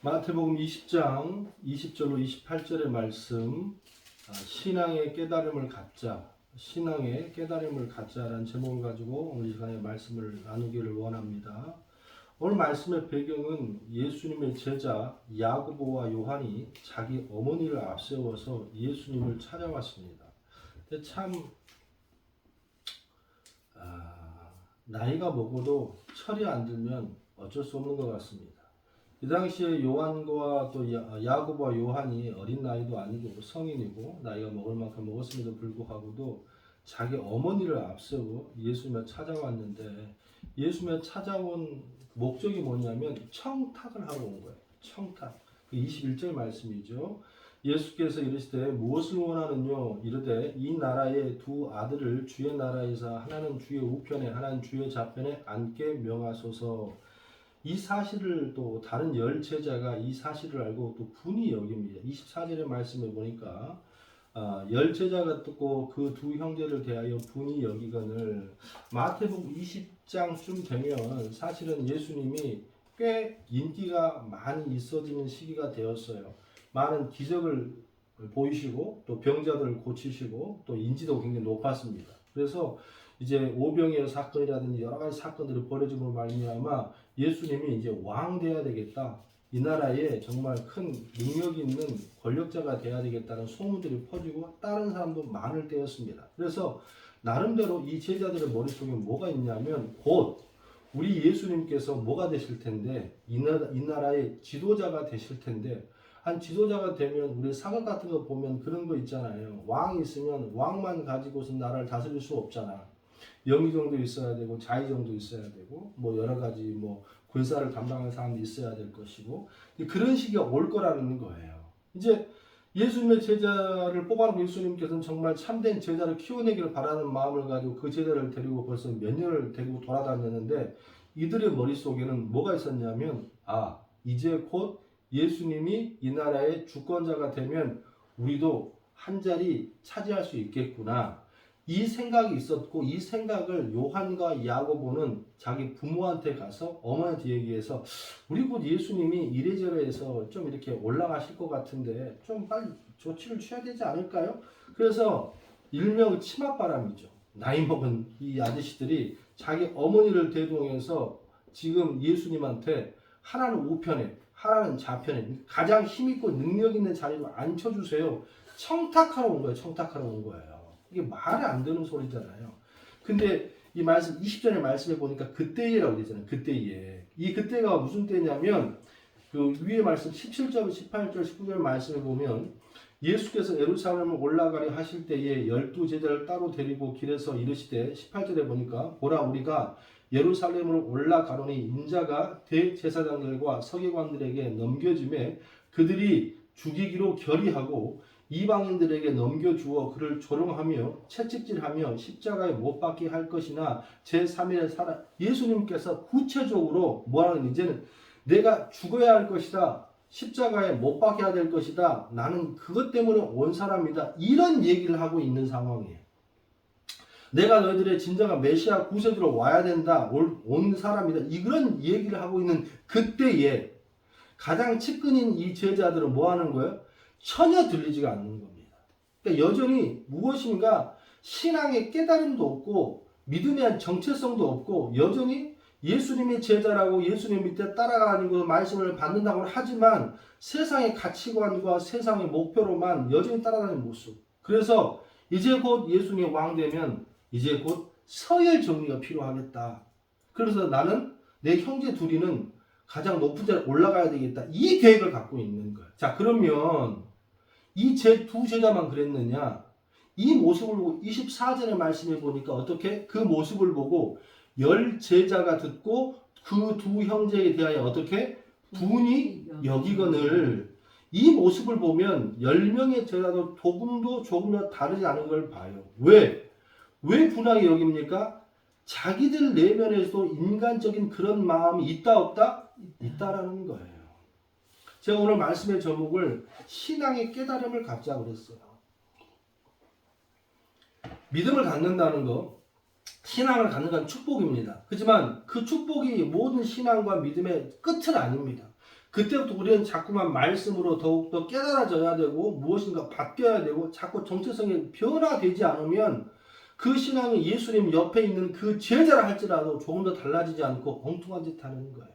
마태복음 20장 20절로 28절의 말씀, 신앙의 깨달음을 갖자, 신앙의 깨달음을 갖자라는 제목을 가지고 오늘 이 시간에 말씀을 나누기를 원합니다. 오늘 말씀의 배경은 예수님의 제자 야고보와 요한이 자기 어머니를 앞세워서 예수님을 찾아왔습니다. 근데 참 나이가 먹어도 철이 안 들면 어쩔 수 없는 것 같습니다. 이 당시에 요한과 또 야고보와 요한이 어린 나이도 아니고 성인이고 나이가 먹을 만큼 먹었음에도 불구하고도 자기 어머니를 앞세워 예수님을 찾아왔는데, 예수님을 찾아온 목적이 뭐냐면 청탁을 하러 온 거예요. 청탁. 그 21절 말씀이죠. 예수께서 이르시되 무엇을 원하느뇨? 이르되 이 나라의 두 아들을 주의 나라에서 하나는 주의 우편에 하나는 주의 좌편에 앉게 명하소서. 이 사실을 또 다른 열 제자가 이 사실을 알고 또 분이 여깁니다. 24절의 말씀에 보니까 열 제자가 듣고 그 두 형제를 대하여 분이 여기거늘. 마태복음 20장쯤 되면 사실은 예수님이 꽤 인기가 많이 있어지는 시기가 되었어요. 많은 기적을 보이시고 또 병자들을 고치시고 또 인지도 굉장히 높았습니다. 그래서 이제 오병이어 사건이라든지 여러 가지 사건들이 벌어짐으로 말미암아 예수님이 이제 왕 돼야 되겠다, 이 나라에 정말 큰 능력 있는 권력자가 돼야 되겠다는 소문들이 퍼지고 다른 사람도 많을 때였습니다. 그래서 나름대로 이 제자들의 머릿속에 뭐가 있냐면 곧 우리 예수님께서 뭐가 되실 텐데, 이 나라의 지도자가 되실 텐데, 한 지도자가 되면 우리 사극 같은 거 보면 그런 거 있잖아요. 왕이 있으면 왕만 가지고서 나라를 다스릴 수 없잖아. 영의정도 있어야 되고 자의정도 있어야 되고 뭐 여러 가지 뭐 군사를 담당하는 사람도 있어야 될 것이고, 그런 시기가 올 거라는 거예요. 이제 예수님의 제자를 뽑아놓고 예수님께서는 정말 참된 제자를 키워내기를 바라는 마음을 가지고 그 제자를 데리고 벌써 몇 년을 데리고 돌아다녔는데, 이들의 머릿속에는 뭐가 있었냐면 이제 곧 예수님이 이 나라의 주권자가 되면 우리도 한 자리 차지할 수 있겠구나, 이 생각이 있었고, 이 생각을 요한과 야고보는 자기 부모한테 가서 어머니한테 얘기해서 우리 곧 예수님이 이래저래 해서 좀 이렇게 올라가실 것 같은데 좀 빨리 조치를 취해야 되지 않을까요? 그래서 일명 치맛바람이죠. 나이 먹은 이 아저씨들이 자기 어머니를 대동해서 지금 예수님한테 하나는 우편에 하나는 좌편에 가장 힘있고 능력 있는 자리로 앉혀주세요, 청탁하러 온 거예요. 청탁하러 온 거예요. 이게 말이 안 되는 소리잖아요. 근데 이 말씀 20절의 말씀에 보니까 그때에라고 되잖아요. 그때에. 이 그때가 무슨 때냐면 그 위에 말씀 17절, 18절, 19절 말씀에 보면 예수께서 예루살렘을 올라가려 하실 때에 12 제자를 따로 데리고 길에서 이르시되, 18절에 보니까 보라 우리가 예루살렘으로 올라가노니 인자가 대제사장들과 서기관들에게 넘겨짐에 그들이 죽이기로 결의하고 이방인들에게 넘겨주어 그를 조롱하며 채찍질하며 십자가에 못 박게 할 것이나 제3일에 살아. 예수님께서 구체적으로 뭐라는, 이제는 내가 죽어야 할 것이다, 십자가에 못 박혀야 될 것이다, 나는 그것 때문에 온 사람이다, 이런 얘기를 하고 있는 상황이에요. 내가 너희들의 진정한 메시아 구세주로 와야 된다, 온 사람이다, 이런 얘기를 하고 있는 그때에 가장 측근인 이 제자들은 뭐 하는 거예요? 전혀 들리지가 않는 겁니다. 그러니까 여전히 무엇인가 신앙의 깨달음도 없고 믿음에 대한 정체성도 없고, 여전히 예수님이 제자라고 예수님 밑에 따라가지고 말씀을 받는다고 하지만 세상의 가치관과 세상의 목표로만 여전히 따라가는 모습. 그래서 이제 곧 예수님이 왕 되면 이제 곧 서열 정리가 필요하겠다. 그래서 나는 내 형제 둘이는 가장 높은 자리에 올라가야 되겠다, 이 계획을 갖고 있는 거예요. 자, 그러면 이 두 제자만 그랬느냐? 이 모습을 보고 24절의 말씀에 보니까 어떻게 그 모습을 보고 열 제자가 듣고 그 두 형제에 대하여 어떻게 분이 여기거늘. 이 모습을 보면 10명의 제자도 조금 더 다르지 않은 걸 봐요. 왜 분하게 여깁니까? 자기들 내면에서도 인간적인 그런 마음이 있다 없다? 있다라는 거예요. 제가 오늘 말씀의 제목을 신앙의 깨달음을 갖자 그랬어요. 믿음을 갖는다는 거, 신앙을 갖는 건 축복입니다. 하지만 그 축복이 모든 신앙과 믿음의 끝은 아닙니다. 그때부터 우리는 자꾸만 말씀으로 더욱더 깨달아져야 되고 무엇인가 바뀌어야 되고 자꾸 정체성이 변화되지 않으면 그 신앙이 예수님 옆에 있는 그 제자라 할지라도 조금 더 달라지지 않고 엉뚱한 짓 하는 거예요.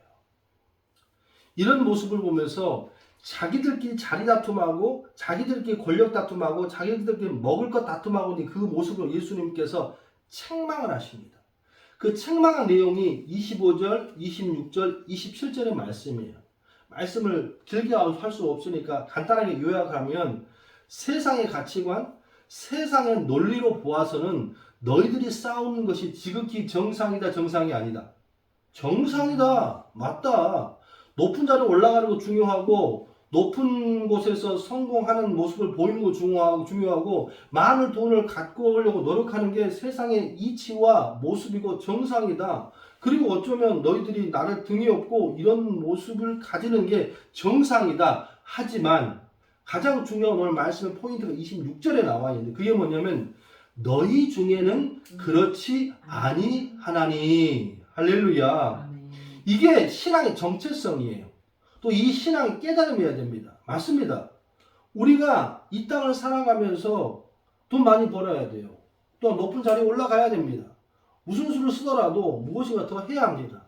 이런 모습을 보면서 자기들끼리 자리 다툼하고 자기들끼리 권력 다툼하고 자기들끼리 먹을 것 다툼하고 그 모습을 예수님께서 책망을 하십니다. 그 책망한 내용이 25절, 26절, 27절의 말씀이에요. 말씀을 길게 할 수 없으니까 간단하게 요약하면 세상의 가치관, 세상의 논리로 보아서는 너희들이 싸우는 것이 지극히 정상이다, 정상이 아니다. 정상이다. 맞다. 높은 자리에 올라가는 거 중요하고 높은 곳에서 성공하는 모습을 보이는 거 중요하고 많은 돈을 갖고 오려고 노력하는 게 세상의 이치와 모습이고 정상이다. 그리고 어쩌면 너희들이 나를 등에 업고 이런 모습을 가지는 게 정상이다. 하지만 가장 중요한 오늘 말씀의 포인트가 26절에 나와 있는데 그게 뭐냐면 너희 중에는 그렇지 아니하나니. 할렐루야. 이게 신앙의 정체성이에요. 또 이 신앙의 깨달음이어야 됩니다. 맞습니다. 우리가 이 땅을 살아가면서 돈 많이 벌어야 돼요. 또 높은 자리에 올라가야 됩니다. 무슨 수를 쓰더라도 무엇인가 더 해야 합니다.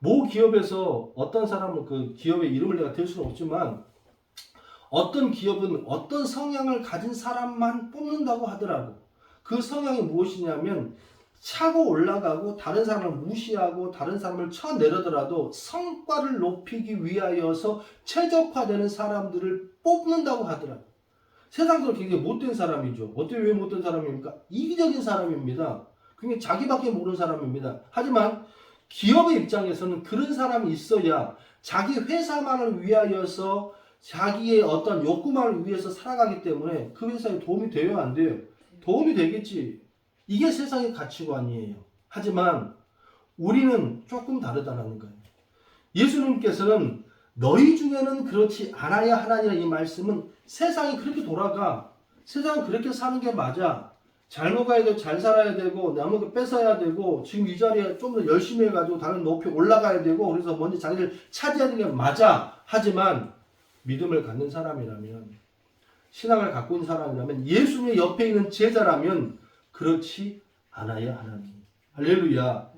모 기업에서 어떤 사람은 그 기업의 이름을 내가 댈 수는 없지만 어떤 기업은 어떤 성향을 가진 사람만 뽑는다고 하더라고. 그 성향이 무엇이냐면 차고 올라가고 다른 사람을 무시하고 다른 사람을 쳐내려더라도 성과를 높이기 위하여서 최적화되는 사람들을 뽑는다고 하더라고요. 세상적으로 굉장히 못된 사람이죠. 어떻게 왜 못된 사람입니까? 이기적인 사람입니다. 굉장히 자기밖에 모르는 사람입니다. 하지만 기업의 입장에서는 그런 사람이 있어야 자기 회사만을 위하여서 자기의 어떤 욕구만을 위해서 살아가기 때문에 그 회사에 도움이 돼요, 안 돼요? 도움이 되겠지. 이게 세상의 가치관이에요. 하지만 우리는 조금 다르다는 거예요. 예수님께서는 너희 중에는 그렇지 않아야 하나니라 이 말씀은 세상이 그렇게 돌아가. 세상은 그렇게 사는 게 맞아. 잘 먹어야 되고 잘 살아야 되고 남은 뺏어야 되고 지금 이 자리에 좀 더 열심히 해가지고 다른 높이 올라가야 되고 그래서 먼저 자리를 차지하는 게 맞아. 하지만 믿음을 갖는 사람이라면 신앙을 갖고 있는 사람이라면 예수님의 옆에 있는 제자라면 그렇지 않아야 하나니. 할렐루야.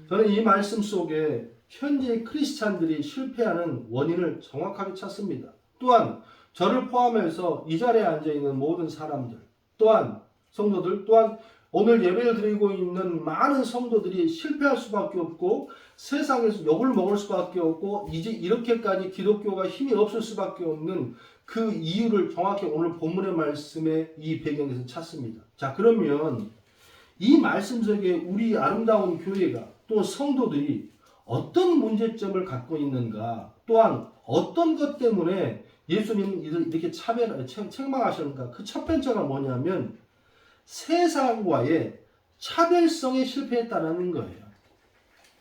저는 이 말씀 속에 현재 크리스찬들이 실패하는 원인을 정확하게 찾습니다. 또한 저를 포함해서 이 자리에 앉아있는 모든 사람들 또한 성도들 또한 오늘 예배를 드리고 있는 많은 성도들이 실패할 수밖에 없고 세상에서 욕을 먹을 수밖에 없고 이제 이렇게까지 기독교가 힘이 없을 수밖에 없는 그 이유를 정확히 오늘 본문의 말씀의 이 배경에서 찾습니다. 자, 그러면 이 말씀 속에 우리 아름다운 교회가 또 성도들이 어떤 문제점을 갖고 있는가 또한 어떤 것 때문에 예수님은 이렇게 책망하셨는가. 그 첫 번째가 뭐냐면 세상과의 차별성에 실패했다는 거예요.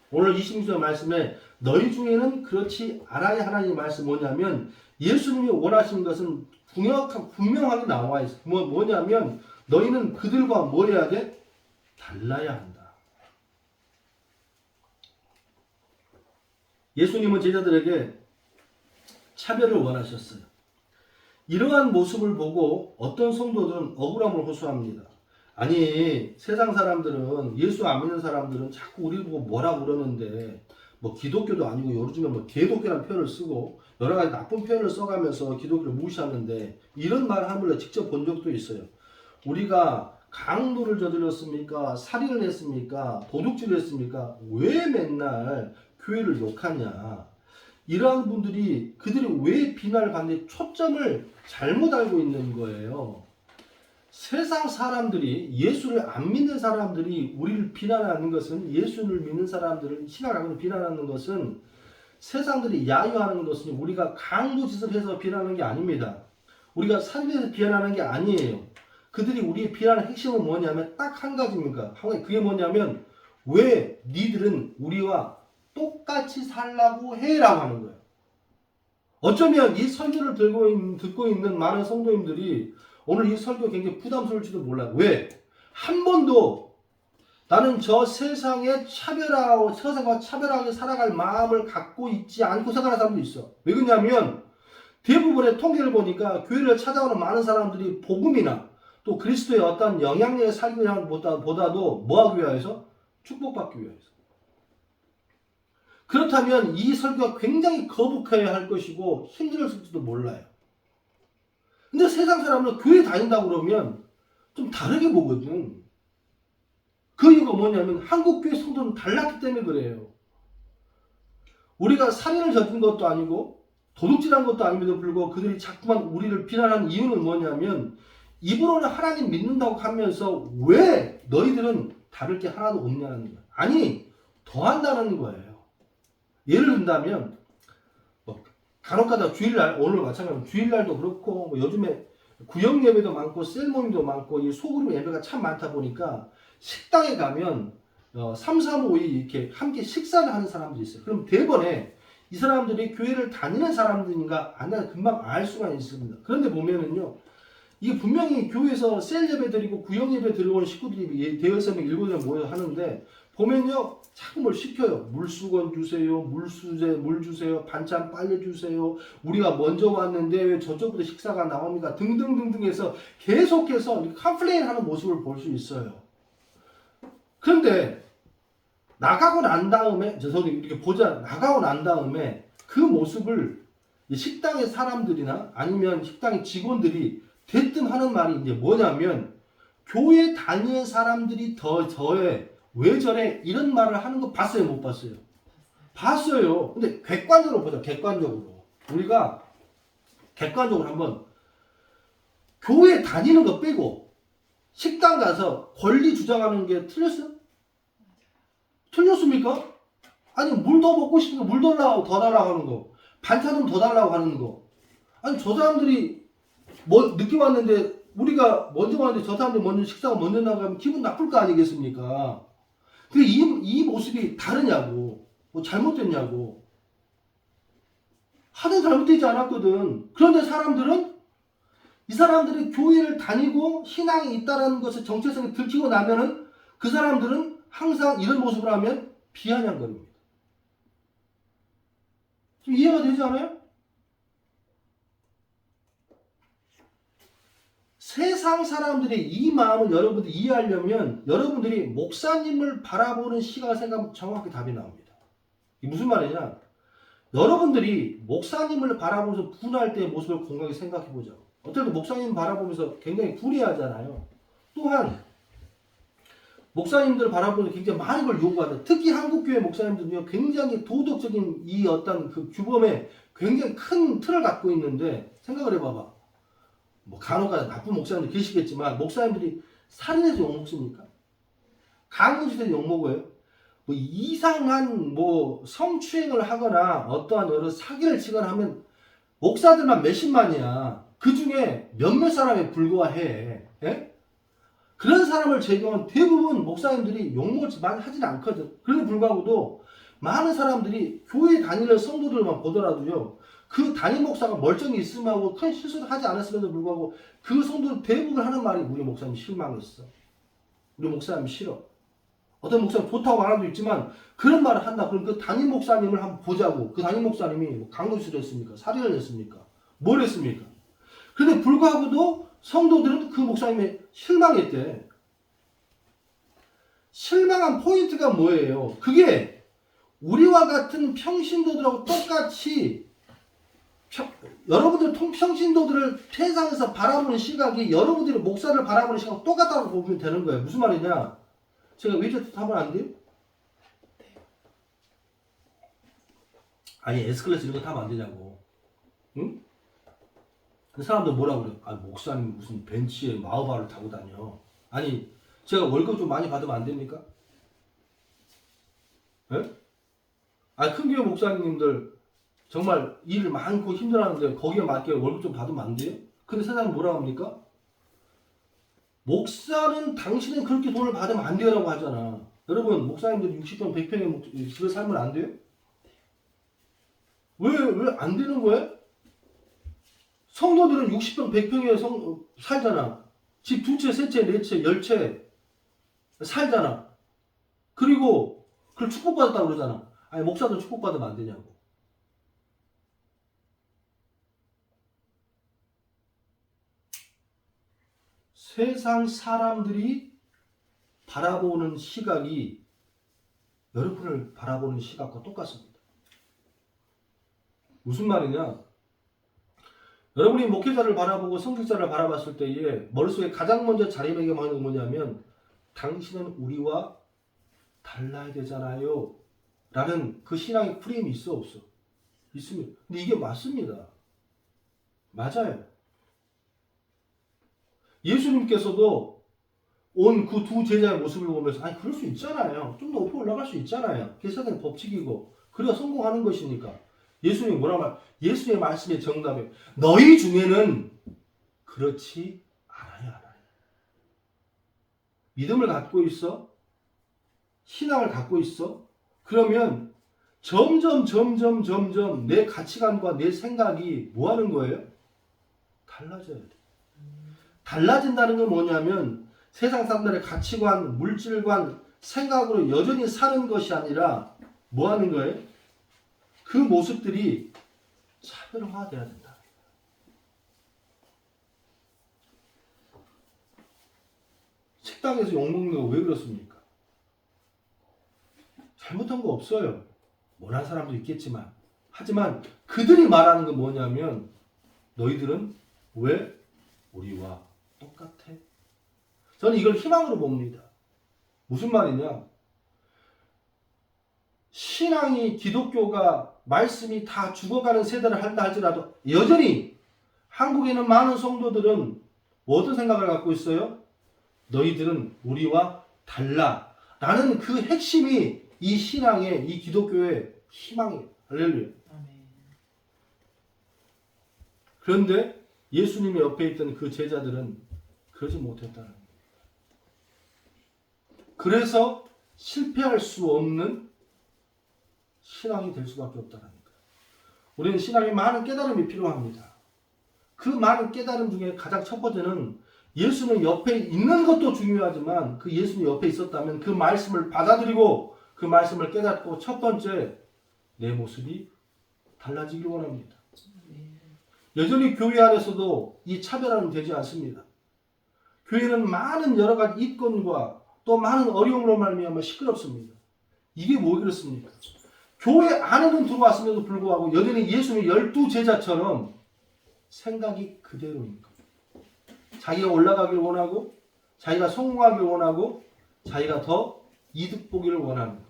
오늘 26절 말씀에 너희 중에는 그렇지 않아야 하나님 말씀 뭐냐면 예수님이 원하시는 것은 분명하게 나와 있어요. 뭐냐면 너희는 그들과 뭘 해야 돼? 달라야 한다. 예수님은 제자들에게 차별을 원하셨어요. 이러한 모습을 보고 어떤 성도들은 억울함을 호소합니다. 아니 세상 사람들은 예수 안 믿는 사람들은 자꾸 우리 보고 뭐라고 그러는데 뭐 기독교도 아니고 요즘에 뭐 개독교라는 표현을 쓰고 여러 가지 나쁜 표현을 써가면서 기독교를 무시하는데 이런 말을 함을 직접 본 적도 있어요. 우리가 강도를 저질렀습니까? 살인을 했습니까? 도둑질을 했습니까? 왜 맨날 교회를 욕하냐? 이러한 분들이 그들이 왜 비난을 받는지 초점을 잘못 알고 있는 거예요. 세상 사람들이 예수를 안 믿는 사람들이 우리를 비난하는 것은 예수를 믿는 사람들을 신앙을 비난하는 것은 세상들이 야유하는 것은 우리가 강도짓을 해서 비난하는 게 아닙니다. 우리가 살인해서 비난하는 게 아니에요. 그들이 우리의 비난의 핵심은 뭐냐면 딱 한 가지입니다. 그게 뭐냐면 왜 니들은 우리와 똑같이 살라고 해라고 하는 거예요. 어쩌면 이 설교를 듣고 있는 많은 성도님들이 오늘 이 설교 굉장히 부담스러울지도 몰라요. 왜? 한 번도 나는 저 세상에 세상과 차별하게 살아갈 마음을 갖고 있지 않고 생각하는 사람도 있어. 왜 그러냐면 대부분의 통계를 보니까 교회를 찾아오는 많은 사람들이 복음이나 또 그리스도의 어떤 영향력에 살기 보다도 뭐하기 위해서? 축복받기 위해서. 그렇다면 이 설교가 굉장히 거북해야 할 것이고 힘들었을지도 몰라요. 근데 세상 사람은 교회 다닌다고 그러면 좀 다르게 보거든. 그 이유가 뭐냐면 한국 교회 성도는 달랐기 때문에 그래요. 우리가 살인을 저진 것도 아니고 도둑질한 것도 아님에도 불구하고 그들이 자꾸만 우리를 비난하는 이유는 뭐냐면 입으로는 하나님 믿는다고 하면서 왜 너희들은 다를 게 하나도 없냐는 거야. 아니 더한다는 거예요. 예를 든다면 간혹가다 주일날, 오늘 마찬가지로 주일날도 그렇고 요즘에 구역 예배도 많고 셀 모임도 많고 이 소그룹 예배가 참 많다 보니까 식당에 가면 3, 4, 5일 이렇게 함께 식사를 하는 사람들이 있어요. 그럼 대번에 이 사람들이 교회를 다니는 사람들인가 안 다니는 금방 알 수가 있습니다. 그런데 보면은요, 이게 분명히 교회에서 셀 예배 드리고 구역 예배 드리고 온 식구들이 대여섯 명, 일곱 명 모여 하는데 보면요, 자꾸 뭘 시켜요. 물수건 주세요, 물 주세요, 반찬 빨리 주세요. 우리가 먼저 왔는데 왜 저쪽부터 식사가 나옵니까? 등등등등 해서 계속해서 컴플레인하는 모습을 볼 수 있어요. 그런데 나가고 난 다음에 나가고 난 다음에 그 모습을 식당의 사람들이나 아니면 식당의 직원들이 대뜸 하는 말이 이제 뭐냐면 교회 다니는 사람들이 더 저에 왜 저래 이런 말을 하는 거 봤어요, 못 봤어요? 봤어요. 근데 객관적으로 보자. 객관적으로 우리가 객관적으로 한번 교회 다니는 거 빼고 식당 가서 권리 주장하는 게 틀렸어요? 틀렸습니까? 아니 물 더 먹고 싶으니까 물 더 달라고 하는 거, 반찬 좀 더 달라고 하는 거. 아니 저 사람들이 늦게 왔는데 우리가 먼저 왔는데 저 사람들 먼저 식사가 먼저 나가면 기분 나쁠 거 아니겠습니까? 근데 이 모습이 다르냐고, 뭐 잘못됐냐고. 하도 잘못되지 않았거든. 그런데 이 사람들이 교회를 다니고 신앙이 있다는 것의 정체성이 들키고 나면은 그 사람들은 항상 이런 모습을 하면 비아냥거립니다. 좀 이해가 되지 않아요? 세상 사람들의 이 마음을 여러분들이 이해하려면 여러분들이 목사님을 바라보는 시각을 생각하면 정확히 답이 나옵니다. 이게 무슨 말이냐? 여러분들이 목사님을 바라보면서 분할 때의 모습을 공평하게 생각해보자. 어떨 때 목사님 바라보면서 굉장히 불이하잖아요. 또한 목사님들 바라보면서 굉장히 많은 걸 요구하다. 특히 한국교회 목사님들은요, 굉장히 도덕적인 이 어떤 그 규범에 굉장히 큰 틀을 갖고 있는데 생각을 해봐봐. 뭐 간혹가다 나쁜 목사님들 계시겠지만 목사님들이 살인해서 욕먹습니까? 강요시대에서 욕먹어요? 뭐 이상한 뭐 성추행을 하거나 어떠한 여러 사기를 치거나 하면 목사들만 몇십만이야. 그 중에 몇몇 사람에 불과해. 예? 그런 사람을 제거한 대부분 목사님들이 욕먹을 많이 하진 않거든. 그래도 불구하고도 많은 사람들이 교회 다니는 성도들만 보더라도요, 그 담임 목사가 멀쩡히 있으면 하고 큰 실수를 하지 않았음에도 불구하고 그 성도들 대부분 하는 말이 우리 목사님 실망했어. 우리 목사님 싫어. 어떤 목사님 좋다고 말할 수도 있지만 그런 말을 한다. 그럼 그 담임 목사님을 한번 보자고. 그 담임 목사님이 뭐 강도질을 했습니까? 살인을 했습니까? 뭘 했습니까? 그런데 불구하고도 성도들은 그 목사님에 실망했대. 실망한 포인트가 뭐예요? 그게 우리와 같은 평신도들하고 똑같이 여러분들 평신도들을 세상에서 바라보는 시각이 여러분들이 목사를 바라보는 시각과 똑같다고 보면 되는 거예요. 무슨 말이냐? 제가 웨이트 타면 안 돼요? 아니 S클래스 이런 거 타면 안 되냐고. 응? 그 사람들 뭐라고 그래? 아 목사님 무슨 벤치에 마우바를 타고 다녀. 아니 제가 월급 좀 많이 받으면 안 됩니까? 예? 아 큰 교회 목사님들 정말 일을 많고 힘들어하는데 거기에 맞게 월급 좀 받으면 안 돼요? 근데 세상은 뭐라고 합니까? 목사는 당신은 그렇게 돈을 받으면 안 돼요라고 하잖아. 여러분 목사님들 60평 100평에 집에 살면 안 돼요? 왜 안 되는 거예요? 성도들은 60평 100평에 살잖아. 집 2채, 3채, 4채, 10채 살잖아. 그리고 그걸 축복받았다고 그러잖아. 아니 목사도 축복받으면 안 되냐고. 세상 사람들이 바라보는 시각이 여러분을 바라보는 시각과 똑같습니다. 무슨 말이냐? 여러분이 목회자를 바라보고 성직자를 바라봤을 때에 머릿속에 가장 먼저 자리매김하는 게 뭐냐면 당신은 우리와 달라야 되잖아요 라는 그 신앙의 프레임이 있어 없어? 있습니다. 근데 이게 맞습니다. 맞아요. 예수님께서도 온 그 두 제자의 모습을 보면서 아니 그럴 수 있잖아요. 좀 더 높이 올라갈 수 있잖아요. 그게 세상의 법칙이고 그래야 성공하는 것이니까. 예수님이 뭐라고 말? 예수님의 말씀의 정답에 너희 중에는 그렇지 않아요. 믿음을 갖고 있어? 신앙을 갖고 있어? 그러면 점점 내 가치관과 내 생각이 뭐 하는 거예요? 달라져야 돼. 달라진다는 건 뭐냐면 세상 사람들의 가치관, 물질관, 생각으로 여전히 사는 것이 아니라 뭐 하는 거예요? 그 모습들이 차별화돼야 된다. 식당에서 욕먹는 거 왜 그렇습니까? 잘못한 거 없어요. 못한 사람도 있겠지만. 하지만 그들이 말하는 건 뭐냐면 너희들은 왜 우리와 똑같아? 저는 이걸 희망으로 봅니다. 무슨 말이냐? 신앙이 기독교가 말씀이 다 죽어가는 세대를 한다 할지라도 여전히 한국에 있는 많은 성도들은 어떤 생각을 갖고 있어요? 너희들은 우리와 달라 라는 그 핵심이 이 신앙의 이 기독교의 희망이에요. 할렐루야. 그런데 예수님의 옆에 있던 그 제자들은 그러지 못했다는 거예요. 그래서 실패할 수 없는 신앙이 될 수밖에 없다는 거예요. 우리는 신앙에 많은 깨달음이 필요합니다. 그 많은 깨달음 중에 가장 첫 번째는 예수님 옆에 있는 것도 중요하지만 그 예수님 옆에 있었다면 그 말씀을 받아들이고 그 말씀을 깨닫고 첫 번째 내 모습이 달라지길 원합니다. 여전히 교회 안에서도 이 차별화는 되지 않습니다. 교회는 많은 여러 가지 이권과 또 많은 어려움으로 말미암아 시끄럽습니다. 이게 뭐 그렇습니까? 교회 안에는 들어왔음에도 불구하고 여전히 예수님의 12제자처럼 생각이 그대로인 겁니다. 자기가 올라가길 원하고 자기가 성공하길 원하고 자기가 더 이득 보기를 원합니다.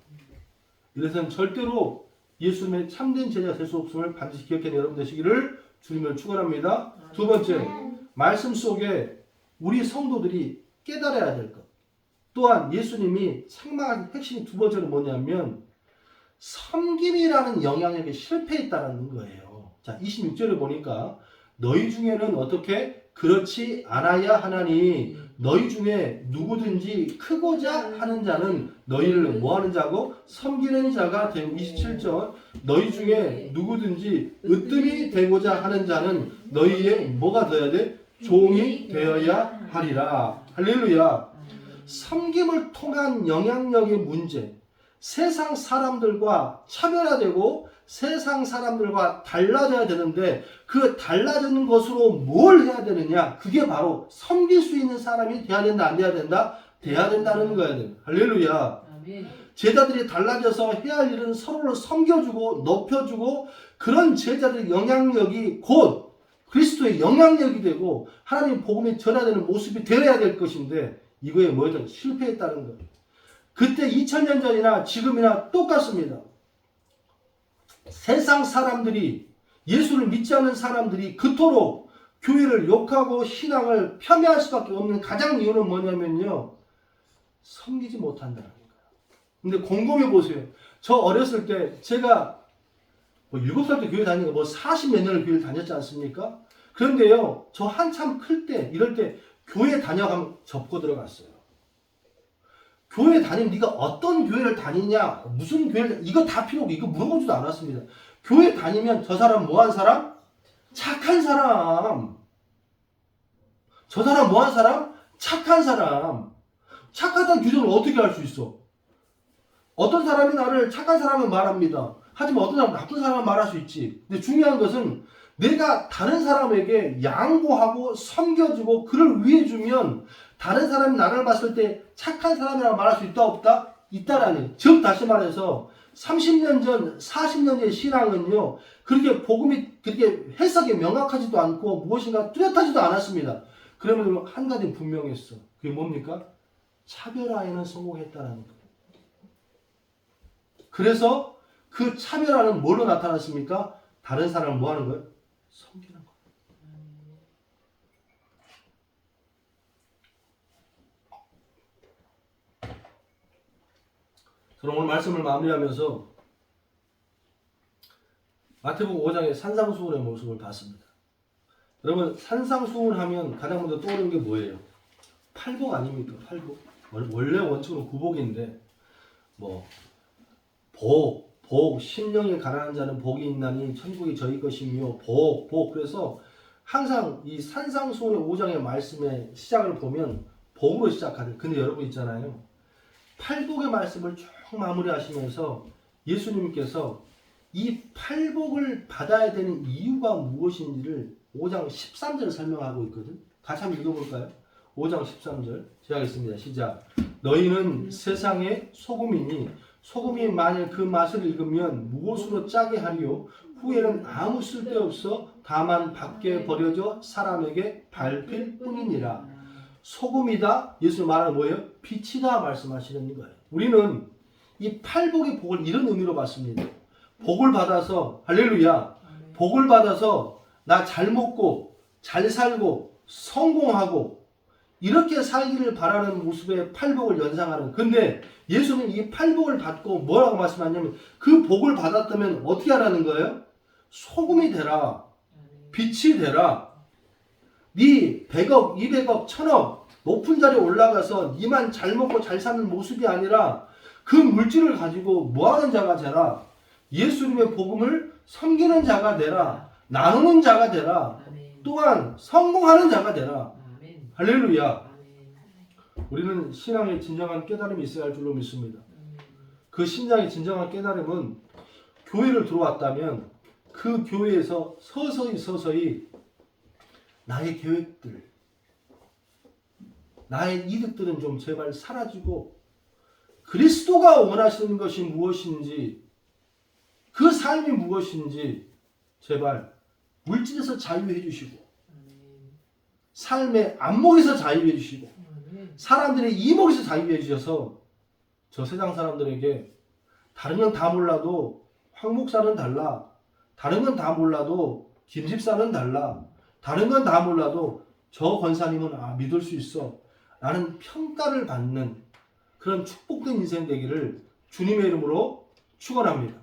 이래서는 절대로 예수님의 참된 제자가 될 수 없음을 반드시 기억해 여러분 되시기를 주님을 축원합니다. 두 번째, 말씀 속에 우리 성도들이 깨달아야 될 것. 또한 예수님이 책망한 핵심이 두 번째는 뭐냐면 섬김이라는 영향력에 실패했다는 거예요. 자, 26절을 보니까 너희 중에는 어떻게 그렇지 않아야 하나니 너희 중에 누구든지 크고자 하는 자는 너희를 뭐하는 자고 섬기는 자가 되고 27절 너희 중에 누구든지 으뜸이 되고자 하는 자는 너희의 뭐가 되어야 돼? 종이 되어야 하리라. 할렐루야. 섬김을 통한 영향력의 문제, 세상 사람들과 차별화되고 세상 사람들과 달라져야 되는데 그 달라지는 것으로 뭘 해야 되느냐? 그게 바로 섬길 수 있는 사람이 돼야 된다, 안 돼야 된다? 돼야 된다는 거야. 할렐루야. 제자들이 달라져서 해야 할 일은 서로를 섬겨주고 높여주고 그런 제자들의 영향력이 곧 그리스도의 영향력이 되고 하나님 복음이 전하되는 모습이 되어야 될 것인데 이거에 뭐든 실패했다는 거예요. 그때 2000년 전이나 지금이나 똑같습니다. 세상 사람들이 예수를 믿지 않는 사람들이 그토록 교회를 욕하고 신앙을 폄훼할 수밖에 없는 가장 이유는 뭐냐면요. 섬기지 못한다는 거예요. 근데 곰곰이 보세요. 저 어렸을 때 제가 7살 때 교회 다니고 40몇 년을 교회를 다녔지 않습니까? 그런데요. 저 한참 클 때 이럴 때 교회 다녀가면 접고 들어갔어요. 교회 다니면 네가 어떤 교회를 다니냐, 무슨 교회를 이거 다 필요 없고 이거 물어보지도 않았습니다. 교회 다니면 저 사람 뭐한 사람? 착한 사람. 저 사람 뭐한 사람? 착한 사람. 착하다는 규정을 어떻게 할 수 있어? 어떤 사람이 나를 착한 사람을 말합니다. 하지만 어떤 사람은 나쁜 사람을 말할 수 있지. 근데 중요한 것은 내가 다른 사람에게 양보하고 섬겨주고 그를 위해주면 다른 사람이 나를 봤을 때 착한 사람이라고 말할 수 있다 없다? 있다라니. 즉 다시 말해서 30년 전, 40년 전의 신앙은요, 그렇게 복음이 그렇게 해석이 명확하지도 않고 무엇인가 뚜렷하지도 않았습니다. 그러면 한 가지는 분명했어. 그게 뭡니까? 차별화에는 성공했다라는 거예요. 그래서 그 차별화는 뭘로 나타났습니까? 다른 사람을 뭐 하는 거예요? 섬기는 거예요. 저는 오늘 말씀을 마무리하면서 마태복음 5장의 산상수훈의 모습을 봤습니다. 여러분, 산상수훈 하면 가장 먼저 떠오르는 게 뭐예요? 팔복 아닙니까? 팔복. 원래 원칙은 구복인데 복, 심령이 가난한 자는 복이 있나니 천국이 저희 것이며 복. 그래서 항상 이 산상수훈의 5장의 말씀의 시작을 보면 복으로 시작하는. 근데 여러분 있잖아요. 팔복의 말씀을 쭉 마무리하시면서 예수님께서 이 팔복을 받아야 되는 이유가 무엇인지를 5장 13절 설명하고 있거든. 같이 한번 읽어볼까요? 5장 13절 제가 하겠습니다. 시작. 너희는 세상의 소금이니 소금이 만일 그 맛을 읽으면 무엇으로 짜게 하리요? 후에는 아무 쓸데없어 다만 밖에 버려져 사람에게 밟힐 뿐이니라. 소금이다. 예수님 말하는 뭐예요? 빛이다 말씀하시는 거예요. 우리는 이 팔복의 복을 이런 의미로 봤습니다. 복을 받아서 할렐루야. 복을 받아서 나 잘 먹고 잘 살고 성공하고 이렇게 살기를 바라는 모습의 팔복을 연상하는. 근데 예수는 이 팔복을 받고 뭐라고 말씀하냐면 그 복을 받았다면 어떻게 하라는 거예요? 소금이 되라. 빛이 되라. 네 100억, 200억, 1000억 높은 자리에 올라가서 니만 잘 먹고 잘 사는 모습이 아니라 그 물질을 가지고 뭐하는 자가 되라. 예수님의 복음을 섬기는 자가 되라. 나누는 자가 되라. 또한 성공하는 자가 되라. 할렐루야. 우리는 신앙의 진정한 깨달음이 있어야 할 줄로 믿습니다. 그 신앙의 진정한 깨달음은 교회를 들어왔다면 그 교회에서 서서히 나의 계획들, 나의 이득들은 좀 제발 사라지고 그리스도가 원하시는 것이 무엇인지, 그 삶이 무엇인지 제발 물질에서 자유해 주시고 삶의 안목에서 자유해 주시고 사람들의 이목에서 자유해 주셔서 저 세상 사람들에게 다른 건 다 몰라도 황 목사는 달라, 다른 건 다 몰라도 김 집사는 달라, 다른 건 다 몰라도 저 권사님은 믿을 수 있어 라는 평가를 받는 그런 축복된 인생 되기를 주님의 이름으로 축원합니다.